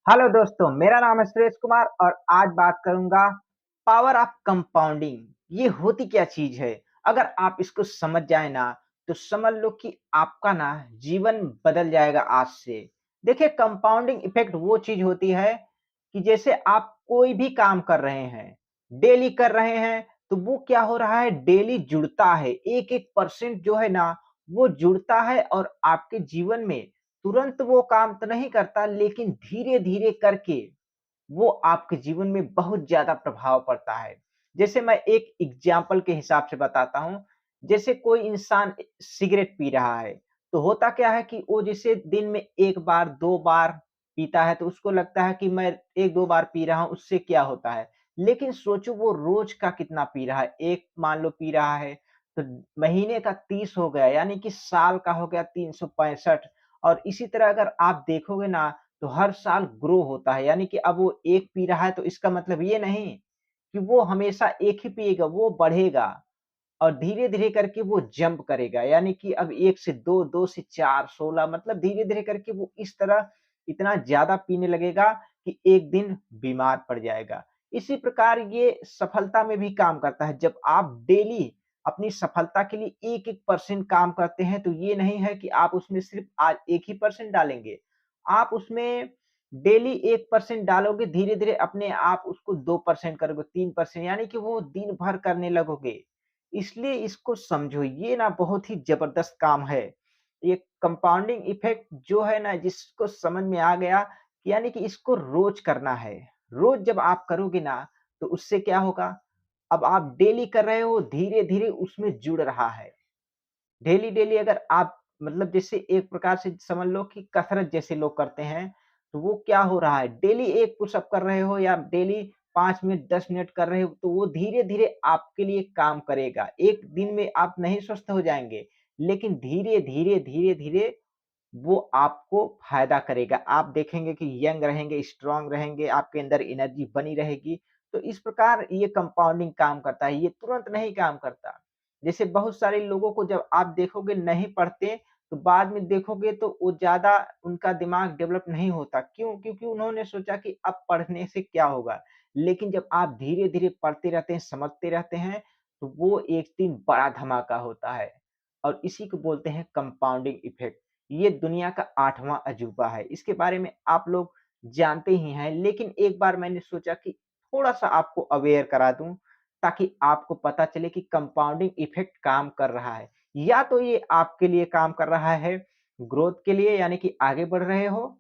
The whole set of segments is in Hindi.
हेलो दोस्तों, मेरा नाम है सुरेश कुमार और आज बात करूंगा पावर ऑफ कंपाउंडिंग। ये होती क्या चीज है? अगर आप इसको समझ जाए ना, तो समझ लो कि आपका ना जीवन बदल जाएगा आज से। देखिए, कंपाउंडिंग इफेक्ट वो चीज होती है कि जैसे आप कोई भी काम कर रहे हैं, डेली कर रहे हैं, तो वो क्या हो रहा है, डेली जुड़ता है। एक एक परसेंट जो है ना, वो जुड़ता है और आपके जीवन में तुरंत वो काम तो नहीं करता, लेकिन धीरे-धीरे करके वो आपके जीवन में बहुत ज़्यादा प्रभाव पड़ता है। जैसे मैं एक एग्ज़ाम्पल के हिसाब से बताता हूँ, जैसे कोई इंसान सिगरेट पी रहा है, तो होता क्या है कि वो जैसे दिन में 1 बार, 2 बार पीता है, तो उसको लगता है कि मैं 1-2 बार पी रहा हूँ, उससे क्या होता है? लेकिन सोचो वो रोज़ का कितना पी रहा है, एक मान लो पी रहा है, तो महीने का 30 हो गया, यानी कि साल का हो गया 365। और इसी तरह अगर आप देखोगे ना, तो हर साल ग्रो होता है, यानी कि अब वो एक पी रहा है तो इसका मतलब ये नहीं कि वो हमेशा एक ही पिएगा, वो बढ़ेगा और धीरे-धीरे करके वो जंप करेगा, यानी कि अब 1 से 2, 2 से 4, 16, मतलब धीरे-धीरे करके वो इस तरह इतना ज़्यादा पीने लगेगा कि एक दिन बीमार पड़ जाएगा। इसी प्रकार ये सफलता में भी काम करता है। जब आप डेली अपनी सफलता के लिए 1-1 परसेंट काम करते हैं, तो ये नहीं है कि आप उसमें सिर्फ़ आज 1 ही परसेंट डालेंगे। आप उसमें डेली 1% डालोगे, धीरे-धीरे अपने आप उसको 2% करोगे, 3%, यानी कि वो दिन भर करने लगोगे। इसलिए इसको समझो, ये ना बहुत ही ज़बरदस्त काम है। ये कंपाउंडिंग इफ़ेक्ट जो है ना, जिसको समझ में आ गया कि यानी कि इसको रोज़ करना है। रोज़ जब आप करोगे ना, तो उससे क्या होगा, अब आप डेली कर रहे हो, धीरे-धीरे उसमें जुड़ रहा है। डेली-डेली अगर आप मतलब जैसे एक प्रकार से समझ लो कि कसरत जैसे लोग करते हैं, तो वो क्या हो रहा है, डेली 1 पुशअप कर रहे हो या डेली 5 मिनट, 10 मिनट कर रहे हो, तो वो धीरे-धीरे आपके लिए काम करेगा। एक दिन में आप नहीं स्वस्थ हो जाएँगे, लेकिन धीरे-धीरे, धीरे-धीरे वो आपको फ़ायदा करेगा। आप देखेंगे कि यंग रहेंगे, स्ट्रॉन्ग रहेंगे, आपके अंदर एनर्जी बनी रहेगी। तो इस प्रकार ये कंपाउंडिंग काम करता है, ये तुरंत नहीं काम करता। जैसे बहुत सारे लोगों को जब आप देखोगे नहीं पढ़ते, तो बाद में देखोगे तो वो ज़्यादा उनका दिमाग डेवलप नहीं होता। क्यों? क्योंकि उन्होंने सोचा कि अब पढ़ने से क्या होगा? लेकिन जब आप धीरे-धीरे पढ़ते रहते हैं, समझते रहते हैं, तो वो एक दिन बड़ा धमाका होता है और इसी को बोलते हैं कंपाउंडिंग इफ़ेक्ट। ये दुनिया का 8वाँ अजूबा है। इसके बारे में आप लोग जानते ही हैं, लेकिन एक बार मैंने सोचा कि थोड़ा-सा आपको अवेयर करा दूँ, ताकि आपको पता चले कि कंपाउंडिंग इफ़ेक्ट काम कर रहा है। या तो ये आपके लिए काम कर रहा है ग्रोथ के लिए, यानी कि आगे बढ़ रहे हो,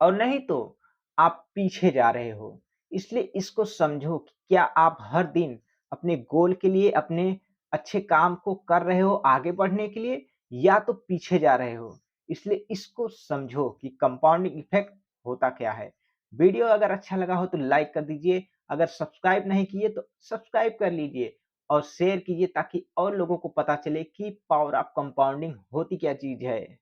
और नहीं तो आप पीछे जा रहे हो। इसलिए इसको समझो कि क्या आप हर दिन अपने गोल के लिए, अपने अच्छे काम को कर रहे हो आगे बढ़ने के लिए, या तो पीछे जा रहे हो। इसलिए इसको समझो कि कंपाउंडिंग इफ़ेक्ट होता क्या है। वीडियो अगर अच्छा लगा हो तो लाइक कर दीजिए, अगर सब्सक्राइब नहीं किए तो सब्सक्राइब कर लीजिए और शेयर कीजिए, ताकि और लोगों को पता चले कि पावर ऑफ कंपाउंडिंग होती क्या चीज़ है।